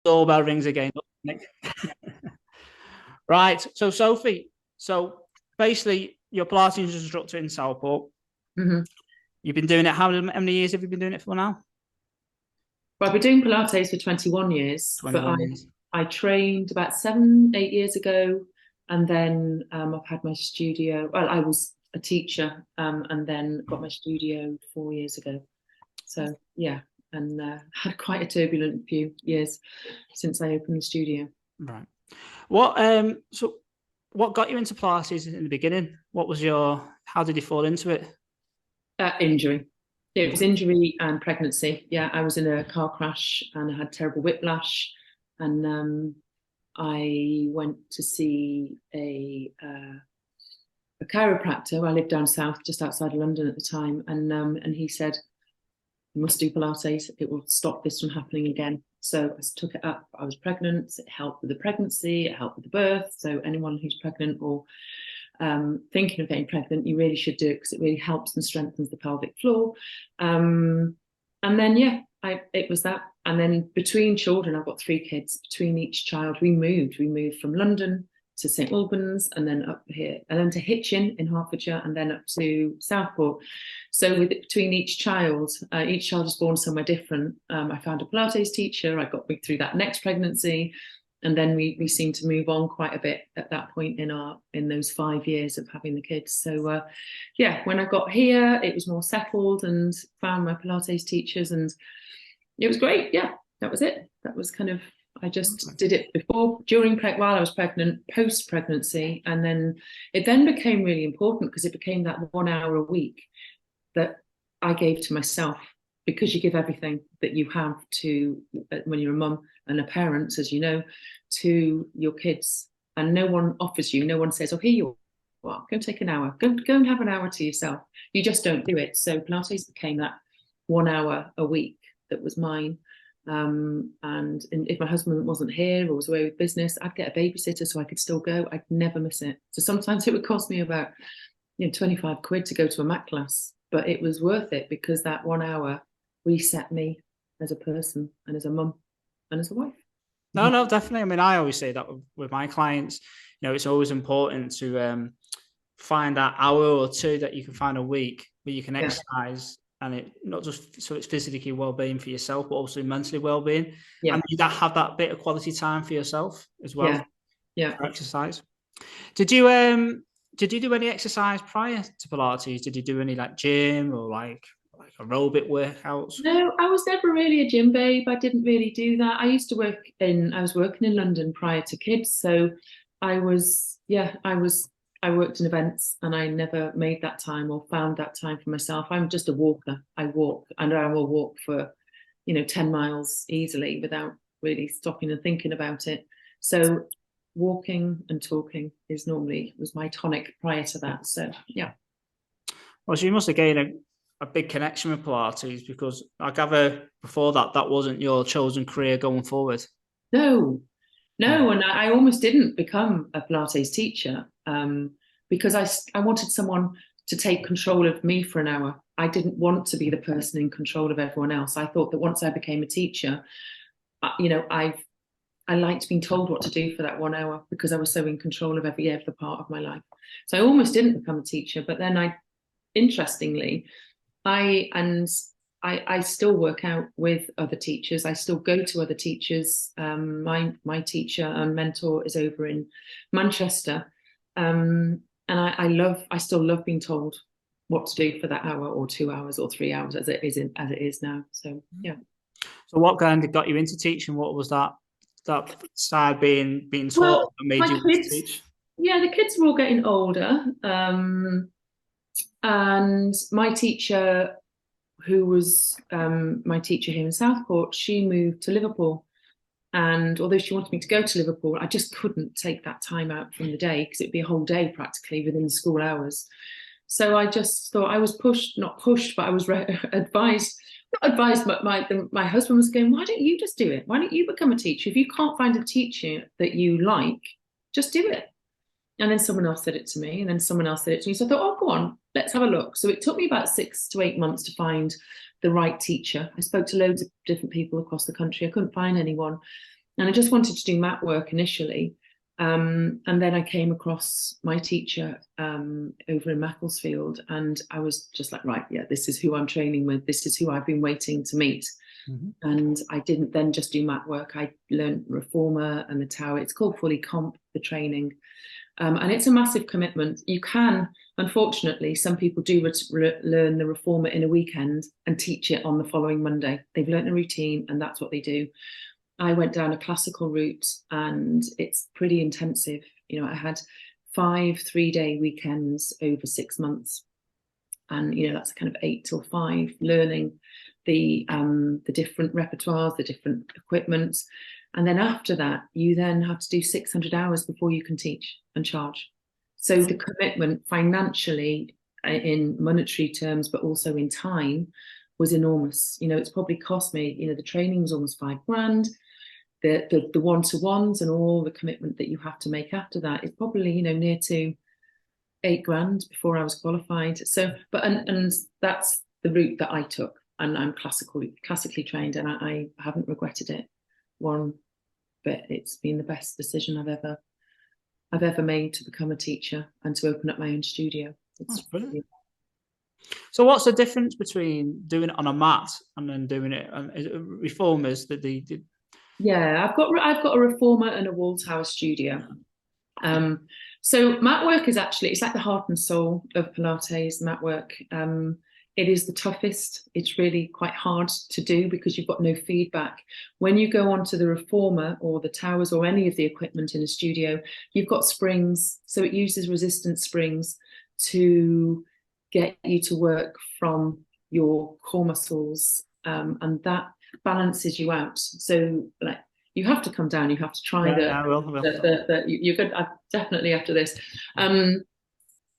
doorbell rings again. Right. So Sophie, so basically you're Pilates instructor in Southport. Hmm. You've been doing it. How many years have you been doing it for now? Well, I've been doing Pilates for 21 years, but 21 years. I trained about 7, 8 years ago, and then I've had my studio. Well, I was a teacher, and then got my studio 4 years ago. So yeah, and had quite a turbulent few years since I opened the studio. Right. So what got you into Pilates in the beginning? What was how did you fall into it? Injury. It was injury and pregnancy. Yeah, I was in a car crash and I had terrible whiplash, and I went to see a chiropractor. I lived down south, just outside of London at the time, and he said, "You must do Pilates. It will stop this from happening again." So I took it up. I was pregnant. It helped with the pregnancy. It helped with the birth. So anyone who's pregnant or thinking of getting pregnant, you really should do it because it really helps and strengthens the pelvic floor. And then yeah, it was that. And then between children, I've got 3 kids. Between each child, we moved. We moved from London to St Albans, and then up here, and then to Hitchin in Hertfordshire, and then up to Southport. So between each child was born somewhere different. I found a Pilates teacher. I got me through that next pregnancy, and then we seemed to move on quite a bit at that point in those 5 years of having the kids. So yeah, when I got here, it was more settled and found my Pilates teachers, and it was great. Yeah, that was it. That was kind of, I just did it before, during, while I was pregnant, post pregnancy, and then it then became really important because it became that 1 hour a week that I gave to myself, because you give everything that you have to, when you're a mum and a parent, as you know, to your kids, and no one offers you, no one says, "Oh, here you are, go take an hour, go and have an hour to yourself." You just don't do it. So Pilates became that 1 hour a week that was mine. And if my husband wasn't here or was away with business, I'd get a babysitter so I could still go. I'd never miss it. So sometimes it would cost me about 25 quid to go to a mat class, but it was worth it because that 1 hour reset me as a person and as a mum and as a wife. No, no, definitely. I mean, I always say that with my clients, it's always important to find that hour or two that you can find a week where you can Yeah, exercise, and it not just so it's physically well-being for yourself, but also mentally well-being, yeah, and you have that bit of quality time for yourself as well yeah, yeah. for exercise. Did you um did you do any exercise prior to Pilates? Did you do any like gym or like aerobic workouts? No, I was never really a gym babe. I didn't really do that. I was working in London prior to kids. So yeah, I worked in events and I never made that time or found that time for myself. I'm just a walker. I walk and I will walk for, 10 miles easily without really stopping and thinking about it. So walking and talking was my tonic prior to that. So yeah. Well, so you must have gained a big connection with Pilates, because I gather before that wasn't your chosen career going forward. No, No. no, and I almost didn't become a Pilates teacher because I wanted someone to take control of me for an hour. I didn't want to be the person in control of everyone else. I thought that once I became a teacher, I liked being told what to do for that 1 hour because I was so in control of every other part of my life. So I almost didn't become a teacher, but then interestingly, I and I still work out with other teachers. I still go to other teachers. My teacher and mentor is over in Manchester, and I still love being told what to do for that hour or 2 hours or 3 hours as it is now. So yeah. So what kind of got you into teaching? What was that side being taught Well, that made my you want to kids, teach? yeah, the kids were all getting older, and my teacher who was my teacher here in Southport, she moved to Liverpool. And although she wanted me to go to Liverpool, I just couldn't take that time out from the day because it'd be a whole day practically within school hours. So I just thought I was not pushed, but I was advised, not advised, but my husband was going, "Why don't you just do it? Why don't you become a teacher? If you can't find a teacher that you like, just do it." And then someone else said it to me, and then someone else said it to me. So I thought, oh, go on, let's have a look. So it took me about 6 to 8 months to find the right teacher. I spoke to loads of different people across the country. I couldn't find anyone. And I just wanted to do mat work initially. And then I came across my teacher over in Macclesfield, and I was just like, right, yeah, this is who I'm training with. This is who I've been waiting to meet. Mm-hmm. And I didn't then just do mat work. I learned reformer and the tower. It's called fully comp, the training. And it's a massive commitment. You can, unfortunately, some people do learn the reformer in a weekend and teach it on the following Monday. They've learned a routine and that's what they do. I went down a classical route and it's pretty intensive. You know, I had 5 3-day weekends over 6 months. And, you know, that's kind of 8 till 5, learning the different repertoires, the different equipments. And then after that, you then have to do 600 hours before you can teach and charge. So the commitment financially, in monetary terms, but also in time, was enormous. You know, it's probably cost me, you know, the training was almost $5,000. The one-to-ones and all the commitment that you have to make after that is probably, you know, near to $8,000 before I was qualified. So, but and that's the route that I took, and I'm classically trained, and I haven't regretted it one bit. It's been the best decision I've ever made to become a teacher and to open up my own studio. It's brilliant. So what's the difference between doing it on a mat and then doing it on reformers? Yeah, I've got a reformer and a wall tower studio. So mat work is actually, it's like the heart and soul of Pilates, mat work. It is the toughest. It's really quite hard to do because you've got no feedback. When you go onto the reformer or the towers or any of the equipment in a studio, you've got springs. So it uses resistance springs to get you to work from your core muscles, and that balances you out. So like, you have to come down, you have to try you're good, definitely after this.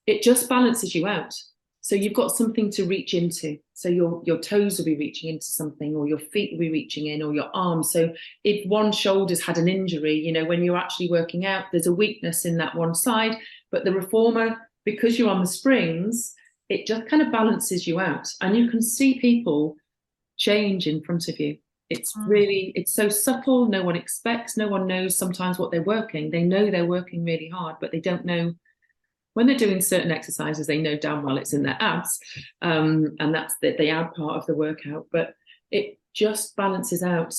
It just balances you out. So you've got something to reach into. So your toes will be reaching into something, or your feet will be reaching in, or your arms. So if one shoulder's had an injury, you know, when you're actually working out, there's a weakness in that one side. But the reformer, because you're on the springs, it just kind of balances you out. And you can see people change in front of you. It's really, it's so subtle. No one expects, no one knows sometimes what they're working. They know they're working really hard, but they don't know. When they're doing certain exercises, they know damn well it's in their abs, and that's the ab part of the workout. But it just balances out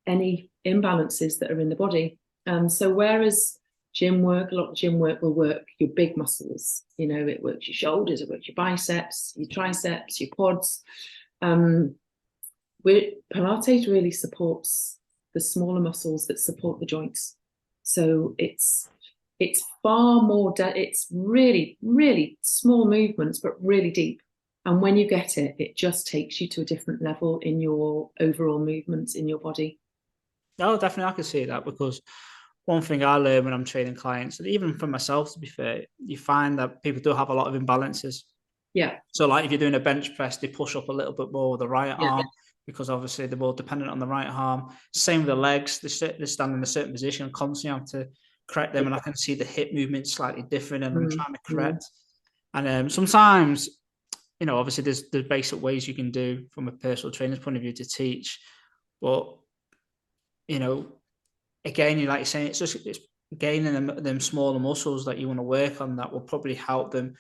any imbalances that are in the body. So whereas gym work, a lot of gym work will work your big muscles. You know, it works your shoulders, it works your biceps, your triceps, your quads. Pilates really supports the smaller muscles that support the joints. So it's far more, it's really, really small movements, but really deep. And when you get it, it just takes you to a different level in your overall movements in your body. Oh, definitely. I can see that, because one thing I learn when I'm training clients, and even for myself, to be fair, you find that people do have a lot of imbalances. Yeah. So like if you're doing a bench press, they push up a little bit more with the right arm, because obviously they're more dependent on the right arm. Same with the legs. They stand in a certain position and constantly have to correct them. And I can see the hip movement slightly different, and I'm trying to correct. And sometimes, you know, obviously there's the basic ways you can do from a personal trainer's point of view to teach. But, you know, again, you like you're saying, it's gaining them smaller muscles that you want to work on that will probably help them,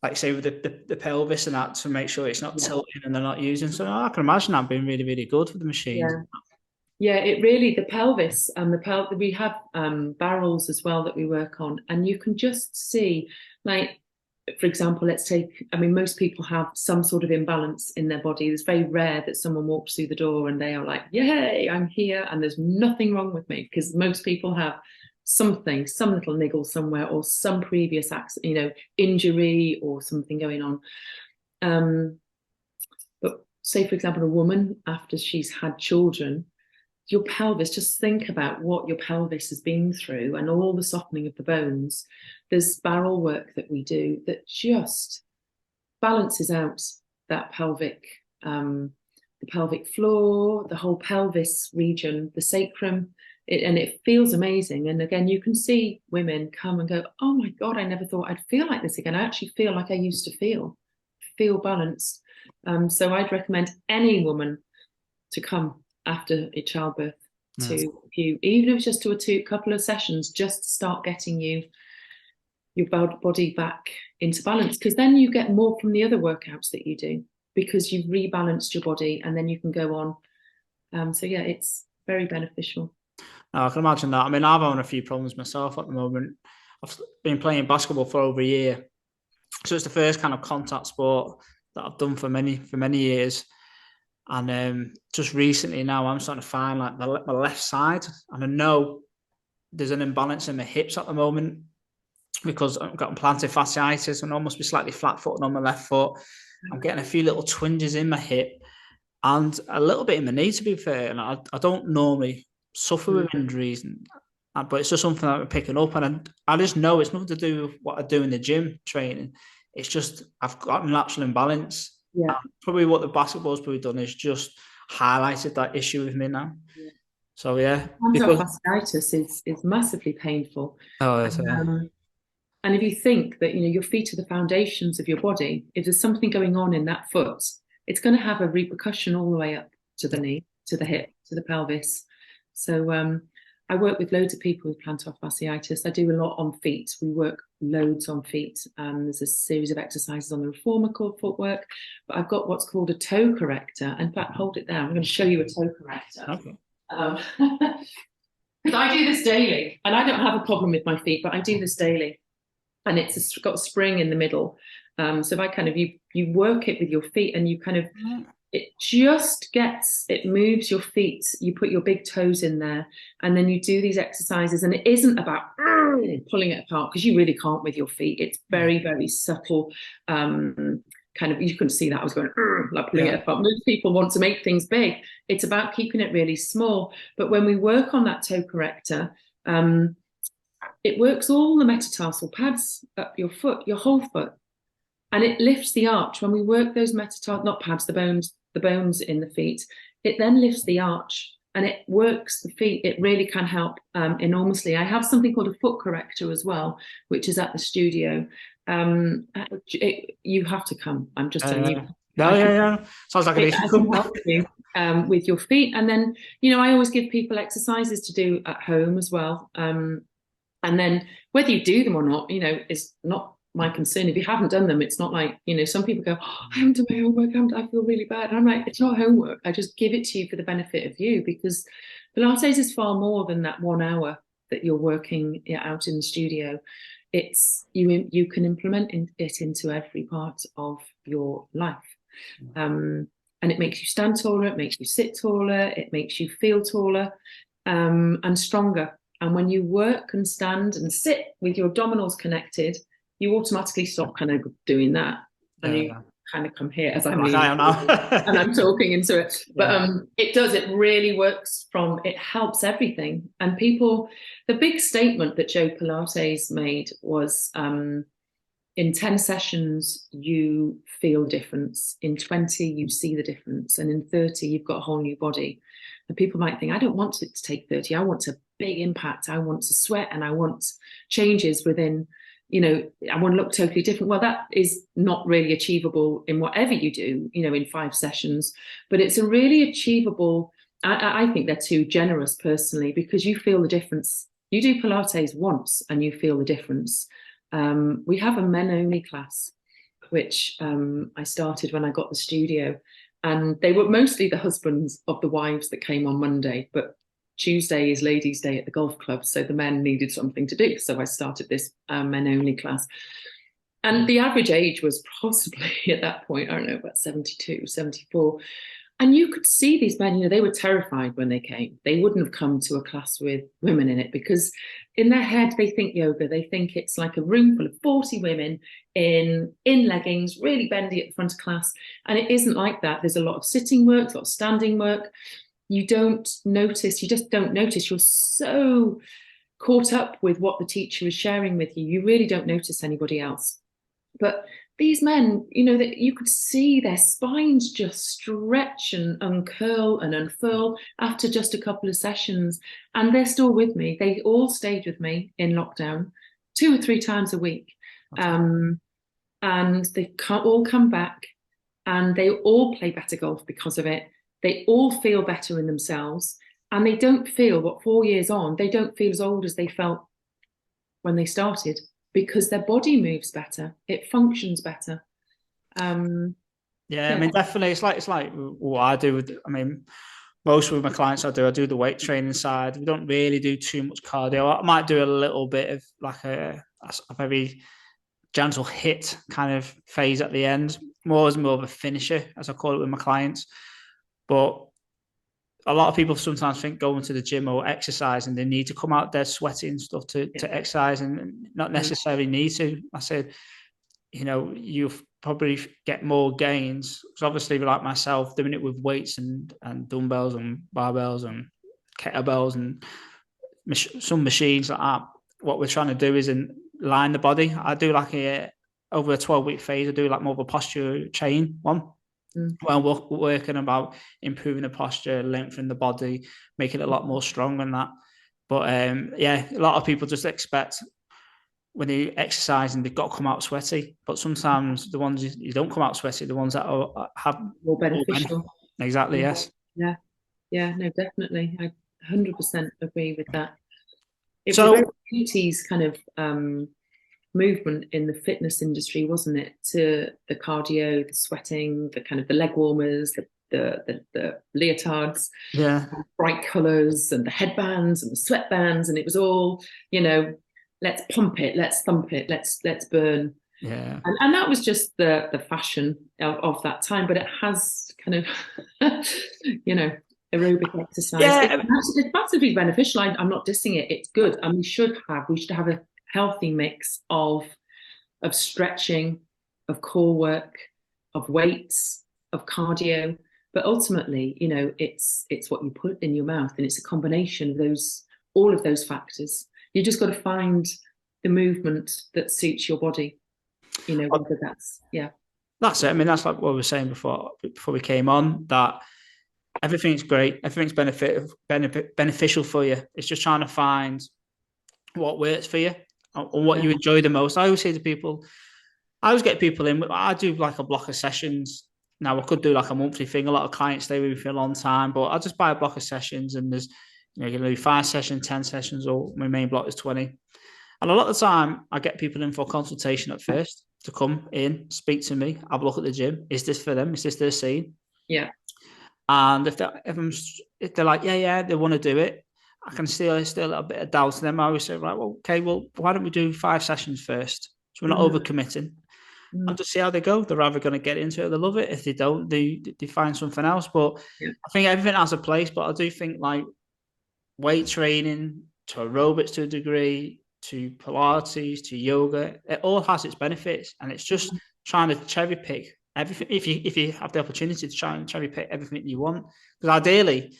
like say with the pelvis and that, to make sure it's not tilting and they're not using. So I can imagine that being really, really good for the machine. Yeah, it really, the pelvis and we have barrels as well that we work on, and you can just see, like, for example, let's take, I mean, most people have some sort of imbalance in their body. It's very rare that someone walks through the door and they are like, yay, I'm here and there's nothing wrong with me, because most people have something, some little niggle somewhere, or some previous accident, you know, injury or something going on. But say, for example, a woman, after she's had children, your pelvis, just think about what your pelvis has been through and all the softening of the bones. There's barrel work that we do that just balances out that pelvic, the pelvic floor, the whole pelvis region, the sacrum, and it feels amazing. And again, you can see women come and go, oh my God, I never thought I'd feel like this again. I actually feel like I used to feel balanced. So I'd recommend any woman to come after a childbirth. to a few, even if it's just to a couple of sessions, just to start getting your body back into balance, because then you get more from the other workouts that you do, because you've rebalanced your body, and then you can go on. So yeah, it's very beneficial. No, I can imagine that. I mean, I've had a few problems myself at the moment. I've been playing basketball for over a year, so it's the first kind of contact sport that I've done for many years. And just recently now, I'm starting to find like my left side, and I know there's an imbalance in my hips at the moment because I've got plantar fasciitis and almost be slightly flat-footed on my left foot. I'm getting a few little twinges in my hip and a little bit in my knee, to be fair. And I don't normally suffer with injuries, but it's just something that I'm picking up. And I just know it's nothing to do with what I do in the gym training. It's just I've got a natural imbalance. Yeah. And probably what the basketball's probably done is just highlighted that issue with me now. Yeah. So yeah, plantar fasciitis is massively painful. And if you think that your feet are the foundations of your body, if there's something going on in that foot, it's going to have a repercussion all the way up to the knee, to the hip, to the pelvis. So I work with loads of people with plantar fasciitis. I do a lot on feet. We work loads on feet. There's a series of exercises on the reformer called footwork, but I've got what's called a toe corrector. In fact, hold it down. I'm going to show you a toe corrector. Okay. Because I do this daily, and I don't have a problem with my feet, but I do this daily. And it's got a spring in the middle. So if I kind of, you work it with your feet, and you kind of, it moves your feet. You put your big toes in there, and then you do these exercises. And it isn't about pulling it apart, because you really can't with your feet. It's very, very subtle. Kind of, you couldn't see that I was going like pulling it apart. Most people want to make things big. It's about keeping it really small. But when we work on that toe corrector, it works all the metatarsal pads up your foot, your whole foot, and it lifts the arch. When we work those not pads, the bones in the feet, it then lifts the arch and it works the feet. It really can help enormously. I have something called a foot corrector as well, which is at the studio. You have to come. I'm just telling you. Yeah. Sounds like an issue. I can help you with your feet. And then, I always give people exercises to do at home as well. And then whether you do them or not, is not my concern. If you haven't done them, it's not like, some people go, I haven't done my homework, I feel really bad. And I'm like, it's not homework. I just give it to you for the benefit of you, because Pilates is far more than that 1 hour that you're working out in the studio. It's you can implement it into every part of your life. And it makes you stand taller, it makes you sit taller, it makes you feel taller and stronger. And when you work and stand and sit with your abdominals connected, you automatically stop kind of doing that. And you kind of come here as I'm leaning and I'm talking into it. But it really works it helps everything. And the big statement that Joe Pilates made was, in 10 sessions, you feel difference. In 20, you see the difference. And in 30, you've got a whole new body. And people might think, I don't want it to take 30. I want a big impact. I want to sweat, and I want changes within, I want to look totally different. Well, that is not really achievable in whatever you do, in 5 sessions. But it's a really achievable, I think they're too generous personally, because you feel the difference. You do Pilates once and you feel the difference. We have a men-only class, which I started when I got the studio. And they were mostly the husbands of the wives that came on Monday, but Tuesday is ladies' day at the golf club, so the men needed something to do. So I started this men-only class. And the average age was possibly at that point, I don't know, about 72, 74. And you could see these men, they were terrified when they came. They wouldn't have come to a class with women in it, because in their head, they think yoga. They think it's like a room full of 40 women in leggings, really bendy at the front of class. And it isn't like that. There's a lot of sitting work, a lot of standing work. You just don't notice. You're so caught up with what the teacher is sharing with you. You really don't notice anybody else. But these men, that you could see their spines just stretch and uncurl and unfurl after just a couple of sessions. And they're still with me. They all stayed with me in lockdown 2 or 3 times a week. And they all come back, and they all play better golf because of it. They all feel better in themselves. And they don't feel, what, 4 years on, they don't feel as old as they felt when they started, because their body moves better, it functions better. Yeah, I mean, definitely, it's like what I do with, I mean, most with my clients, I do the weight training side. We don't really do too much cardio. I might do a little bit of like a very gentle hit kind of phase at the end, more of a finisher, as I call it with my clients. But a lot of people sometimes think going to the gym or exercising, they need to come out there sweaty and stuff to exercise, and not necessarily need to. I said, you know, you probably get more gains. Because obviously, like myself, doing it with weights and dumbbells and barbells and kettlebells and some machines like that, what we're trying to do is line the body. I do like over a 12-week phase, I do like more of a posture chain one. Well, we're working about improving the posture, lengthening the body, making it a lot more strong and that. But yeah, a lot of people just expect when they exercise and they've got to come out sweaty. But sometimes the ones you don't come out sweaty, the ones that have more beneficial. Exactly, yes. Yeah, no, definitely. I 100% agree with that. It was So, a very 80s kind of movement in the fitness industry, wasn't it? To the cardio, the sweating, the kind of the leg warmers, the leotards, bright colours, and the headbands and the sweatbands, and it was all, you know, let's pump it, let's thump it, let's burn. Yeah. And that was just the fashion of that time, but it has kind of, you know, aerobic exercise. Yeah. It's massively beneficial. I'm not dissing it. It's good. And we should have a healthy mix of stretching, of core work, of weights, of cardio. But ultimately, you know, it's what you put in your mouth, and it's a combination of all of those factors. You just got to find the movement that suits your body. You know, whether that's That's it. I mean, that's like what we were saying before we came on, that everything's great, everything's beneficial for you. It's just trying to find what works for you and what you enjoy the most. I always say to people, I always get people in. I do like a block of sessions. Now I could do like a monthly thing. A lot of clients stay with me for a long time, but I just buy a block of sessions, and there's, you know, you're going to do 5 sessions, 10 sessions, or my main block is 20. And a lot of the time, I get people in for a consultation at first to come in, speak to me, have a look at the gym. Is this for them? Is this their scene? Yeah. And if they're like, yeah, they want to do it, I can still a little bit of doubt in them. I always say, right, well, okay, well, why don't we do 5 sessions first? So we're not overcommitting. And just see how they go. They're either going to get into it, they love it. If they don't, they find something else. But I think everything has a place. But I do think like weight training to aerobics to a degree, to Pilates, to yoga, it all has its benefits, and it's just trying to cherry pick everything. If you have the opportunity to try and cherry pick everything you want, because ideally,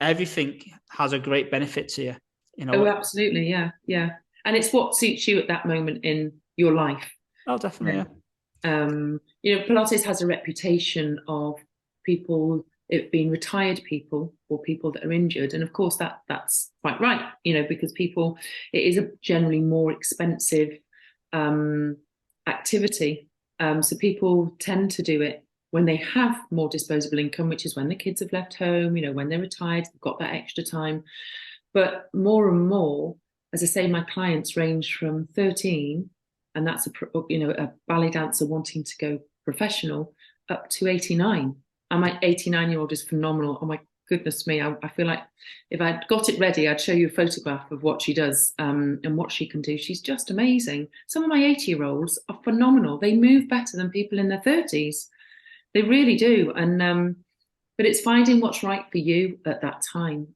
everything has a great benefit to you. You know. Oh, absolutely, yeah, and it's what suits you at that moment in your life. Oh, definitely, yeah. You know, Pilates has a reputation of people, it being retired people or people that are injured, and of course that's quite right, you know, because it is a generally more expensive activity, so people tend to do it when they have more disposable income, which is when the kids have left home, you know, when they're retired, they've got that extra time. But more and more, as I say, my clients range from 13, and that's a ballet dancer wanting to go professional, up to 89. And my 89-year-old is phenomenal. Oh my goodness me. I feel like if I'd got it ready, I'd show you a photograph of what she does and what she can do. She's just amazing. Some of my 80-year-olds are phenomenal. They move better than people in their 30s. They really do. And but it's finding what's right for you at that time.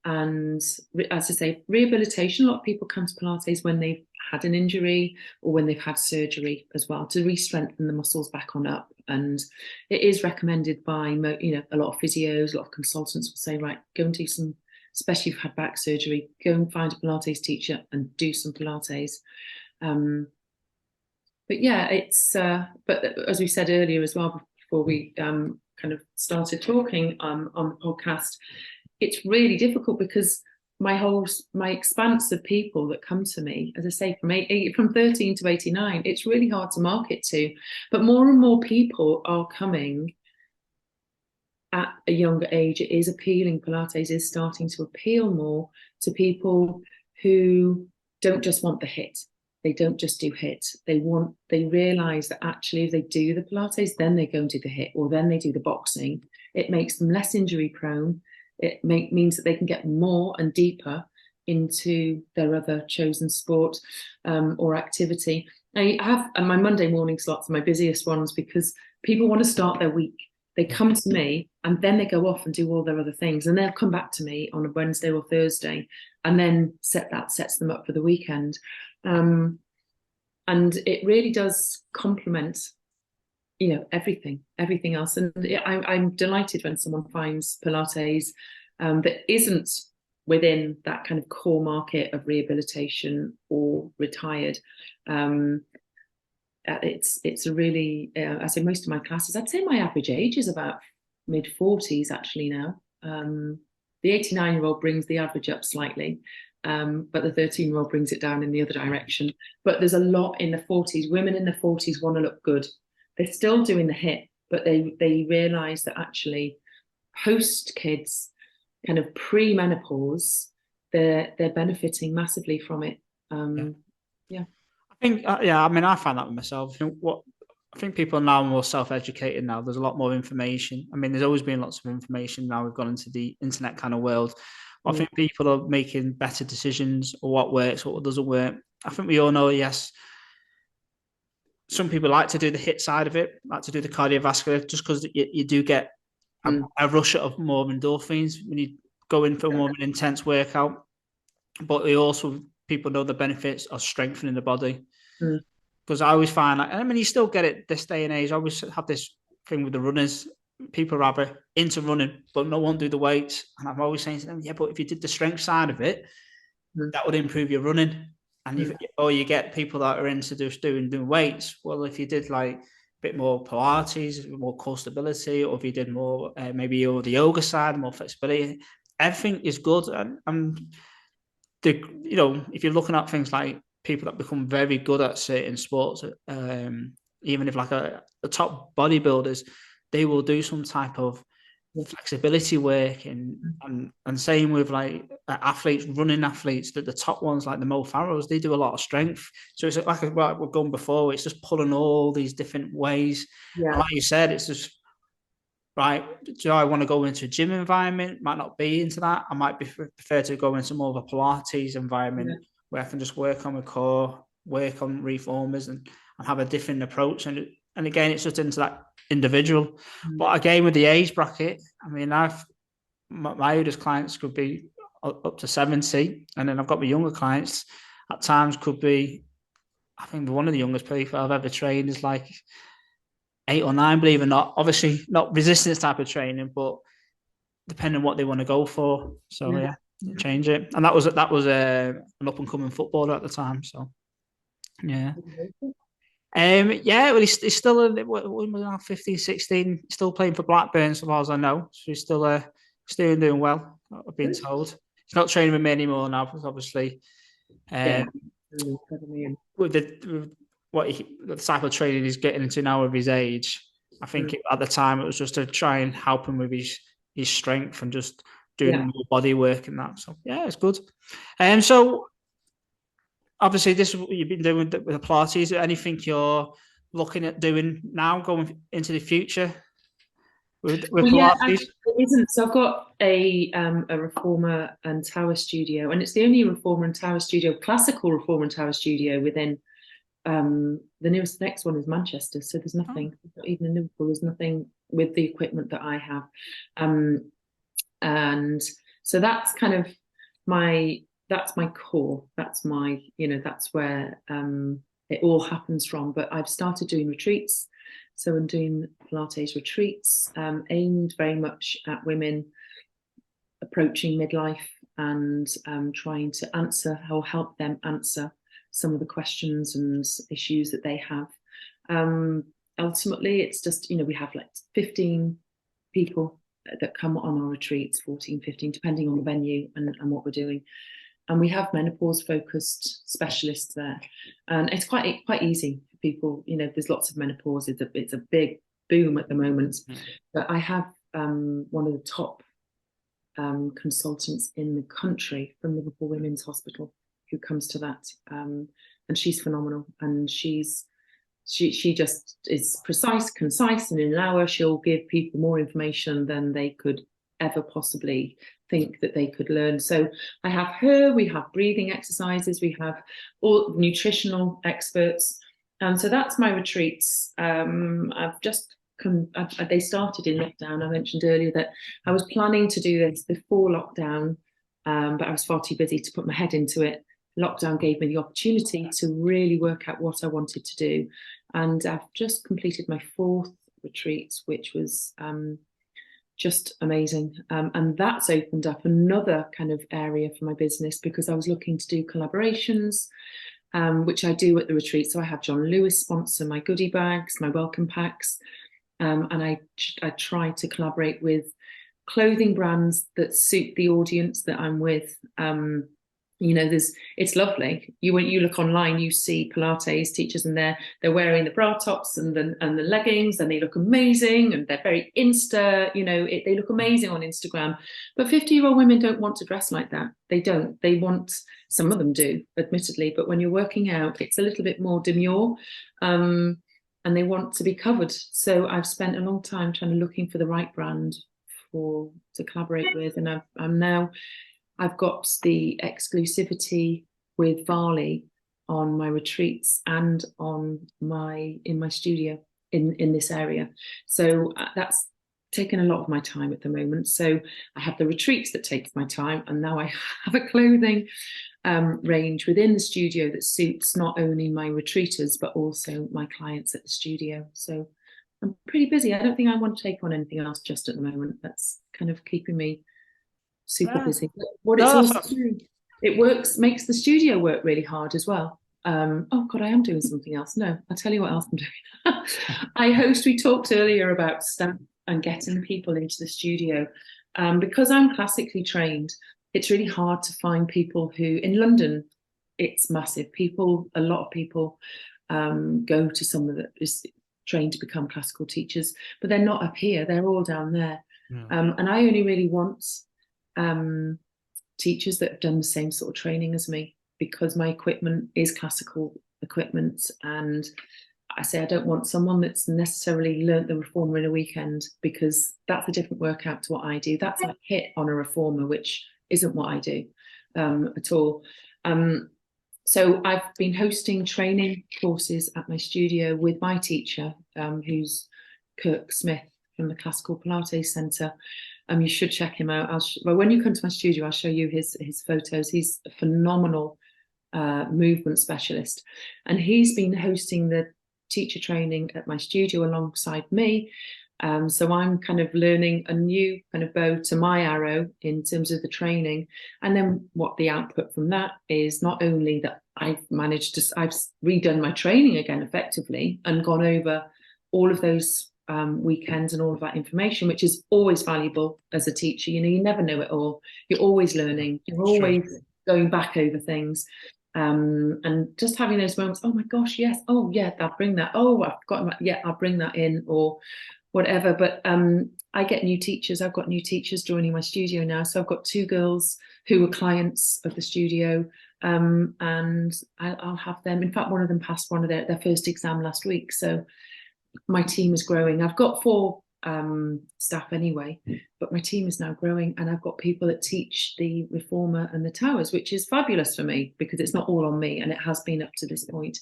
And as I say, rehabilitation, a lot of people come to Pilates when they've had an injury or when they've had surgery as well, to re-strengthen the muscles back on up. And it is recommended by, you know, a lot of physios, a lot of consultants will say, right, go and do some, especially if you've had back surgery, go and find a Pilates teacher and do some Pilates. But yeah, it's, but as we said earlier as well, before we kind of started talking on the podcast, it's really difficult because my expanse of people that come to me, as I say, from 13 to 89, it's really hard to market to. But more and more people are coming at a younger age, it is appealing. Pilates is starting to appeal more to people who don't just want the hit. They don't just do hit. They realize that actually if they do the Pilates, then they go and do the hit, or then they do the boxing. It makes them less injury prone. It means that they can get more and deeper into their other chosen sport or activity. I have my Monday morning slots are my busiest ones because people want to start their week. They come to me and then they go off and do all their other things, and they'll come back to me on a Wednesday or Thursday, and then sets them up for the weekend. And it really does complement, everything else. And I'm delighted when someone finds Pilates that isn't within that kind of core market of rehabilitation or retired. It's a really, I say most of my classes, I'd say my average age is about mid-40s actually now. The 89-year-old brings the average up slightly, but the 13-year-old brings it down in the other direction. But there's a lot in the 40s. Women in the 40s want to look good. They're still doing the hit, but they realise that actually post-kids, kind of pre-menopause, they're benefiting massively from it. Yeah. I think, I mean, I find that with myself. I think people are now more self-educated now. There's a lot more information. I mean, there's always been lots of information. Now we've gone into the internet kind of world. I think people are making better decisions on what works, what doesn't work. I think we all know, yes, some people like to do the hit side of it, like to do the cardiovascular, just because you do get a rush of more endorphins when you go in for more of an intense workout. But people know the benefits of strengthening the body. Because I always find, I mean, you still get it this day and age. I always have this thing with the runners. People are rather into running, but no one do the weights. And I'm always saying to them, yeah, but if you did the strength side of it, that would improve your running. And you get people that are into just doing weights. Well, if you did like a bit more Pilates, more core stability, or if you did more, maybe the yoga side, more flexibility, everything is good. And if you're looking at things like people that become very good at certain sports, even if like the top bodybuilders, they will do some type of flexibility work, and same with like athletes, running athletes, that the top ones like the Mo Farrows, they do a lot of strength. So it's like what we've gone before, it's just pulling all these different ways. And like you said, it's just right. Do I want to go into a gym environment? Might not be into that. I might prefer to go into more of a Pilates environment where I can just work on my core, work on reformers, and have a different approach. And again, it's just into that individual. But again, with the age bracket, I mean, my oldest clients could be up to 70, and then I've got my younger clients at times could be, I think one of the youngest people I've ever trained is like 8 or 9, believe it or not. Obviously, not resistance type of training, but depending on what they want to go for. So change it. And that was an up and coming footballer at the time. So well, he's still 15, 16, still playing for Blackburn, so far as I know. So he's still doing well, I've been told. He's not training with me anymore now, because obviously with the type of training he's getting into now with his age, I think at the time it was just to try and help him with his strength and just doing more body work and that. So it's good. And so obviously this is what you've been doing with the Pilates. Is there anything you're looking at doing now going into the future with Pilates? It isn't. So I've got a reformer and tower studio, and it's the only reformer and tower studio, classical reformer and tower studio within. The next one is Manchester, so there's nothing. Even in Liverpool, there's nothing with the equipment that I have, and so that's kind of my core. That's my that's where it all happens from. But I've started doing retreats, so I'm doing Pilates retreats aimed very much at women approaching midlife and trying to answer or help them answer some of the questions and issues that they have. Ultimately, it's just, we have like 15 people that come on our retreats, 14, 15, depending on the venue and what we're doing. And we have menopause focused specialists there. And it's quite easy for people, there's lots of menopause. It's a big boom at the moment. But I have one of the top consultants in the country from Liverpool Women's Hospital who comes to that, and she's phenomenal, and she just is precise, concise, and in an hour she'll give people more information than they could ever possibly think that they could learn. So I have her, we have breathing exercises, we have all nutritional experts, and so that's my retreats. I've just they started in lockdown. I mentioned earlier that I was planning to do this before lockdown, but I was far too busy to put my head into it. Lockdown gave me the opportunity to really work out what I wanted to do, and I've just completed my 4th retreat, which was just amazing, and that's opened up another kind of area for my business, because I was looking to do collaborations, which I do at the retreat. So I have John Lewis sponsor my goodie bags, my welcome packs, and I try to collaborate with clothing brands that suit the audience that I'm with. You know, it's lovely. When you look online, you see Pilates teachers, and they're wearing the bra tops and the leggings, and they look amazing, and they're very Insta. You know, they look amazing on Instagram. But 50-year-old women don't want to dress like that. They don't. They want. Some of them do, admittedly, but when you're working out, it's a little bit more demure, and they want to be covered. So I've spent a long time looking for the right brand to collaborate with, and I've got the exclusivity with Varley on my retreats and in my studio in this area. So that's taken a lot of my time at the moment. So I have the retreats that take my time, and now I have a clothing range within the studio that suits not only my retreaters but also my clients at the studio. So I'm pretty busy. I don't think I want to take on anything else just at the moment. That's kind of keeping me super busy. What it's also doing, it makes the studio work really hard as well. Oh God, I am doing something else. No, I'll tell you what else I'm doing. We talked earlier about staff and getting people into the studio. Because I'm classically trained, it's really hard to find people who, in London, it's massive. A lot of people go to someone that is trained to become classical teachers, but they're not up here. They're all down there. Yeah. And I only really want teachers that have done the same sort of training as me, because my equipment is classical equipment, and I say I don't want someone that's necessarily learnt the reformer in a weekend, because that's a different workout to what I do. That's like HIIT on a reformer, which isn't what I do at all. So I've been hosting training courses at my studio with my teacher, who's Kirk Smith from the Classical Pilates Centre. You should check him out. When you come to my studio, I'll show you his photos. He's a phenomenal movement specialist, and he's been hosting the teacher training at my studio alongside me. So I'm kind of learning a new kind of bow to my arrow in terms of the training. And then what the output from that is, not only that I've redone my training again effectively and gone over all of those weekends and all of that information, which is always valuable as a teacher. You know, you never know it all. You're always learning. You're always going back over things. And just having those moments, oh my gosh, yes, oh yeah, I'll bring that. Oh, I've forgotten that. Yeah, I'll bring that in, or whatever. But I get new teachers. I've got new teachers joining my studio now. So I've got 2 girls who were clients of the studio, and I'll have them. In fact, one of them passed one of their first exam last week. So my team is growing. I've got 4 staff anyway, but my team is now growing, and I've got people that teach the reformer and the towers, which is fabulous for me, because it's not all on me, and it has been up to this point.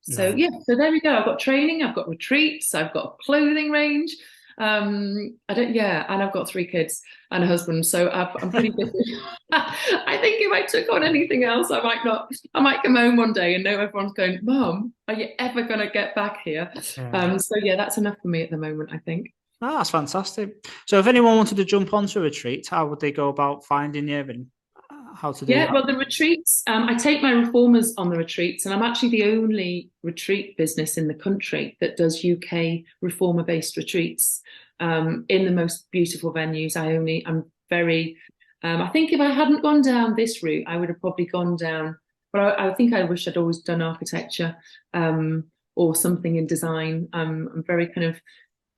So yeah, so there we go. I've got training, I've got retreats, I've got a clothing range, and I've got 3 kids and a husband, so I'm pretty busy. I think if I took on anything else, I might come home one day and know everyone's going, Mum, are you ever going to get back here? So yeah, that's enough for me at the moment, I think. Oh, that's fantastic. So if anyone wanted to jump onto a retreat, how would they go about finding you, and how to do that? Well, the retreats, I take my reformers on the retreats, and I'm actually the only retreat business in the country that does UK reformer-based retreats in the most beautiful venues. I think if I hadn't gone down this route, I would have probably gone down, but I think I wish I'd always done architecture or something in design. I'm very kind of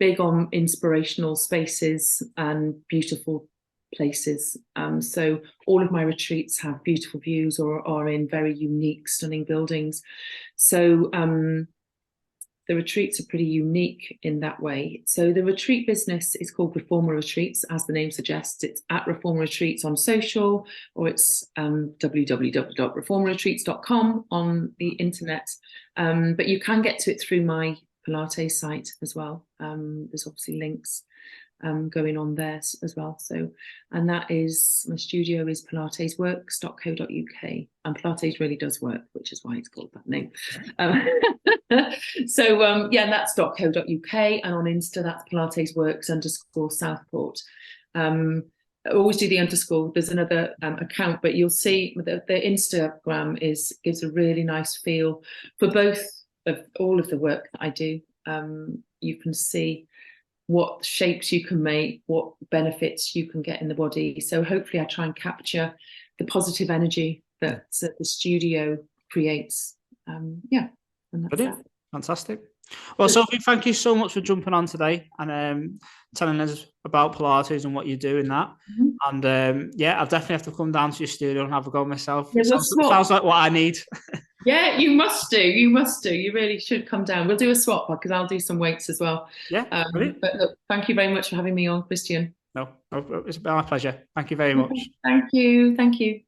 big on inspirational spaces and beautiful places. So all of my retreats have beautiful views or are in very unique, stunning buildings. So the retreats are pretty unique in that way. So the retreat business is called Reformer Retreats, as the name suggests. It's at Reformer Retreats on social, or it's www.reformerretreats.com on the internet. But you can get to it through my Pilates site as well. There's obviously links going on there as well. So, and that is, my studio is pilatesworks.co.uk, and Pilates really does work, which is why it's called that name. So yeah, that's .co.uk, and on Insta that's Pilates Works _Southport. I always do the underscore. There's another account, but you'll see the Instagram gives a really nice feel for both of all of the work that I do. You can see what shapes you can make, what benefits you can get in the body. So hopefully I try and capture the positive energy that the studio creates. Yeah, and that's that. Fantastic. Well, Sophie, thank you so much for jumping on today and telling us about Pilates and what you do in that. And yeah, I'll definitely have to come down to your studio and have a go myself. Yeah, sounds like what I need. Yeah, you must do. You must do. You really should come down. We'll do a swap because I'll do some weights as well. Yeah, but look, thank you very much for having me on, Christian. No, it's been my pleasure. Thank you very much. Thank you. Thank you.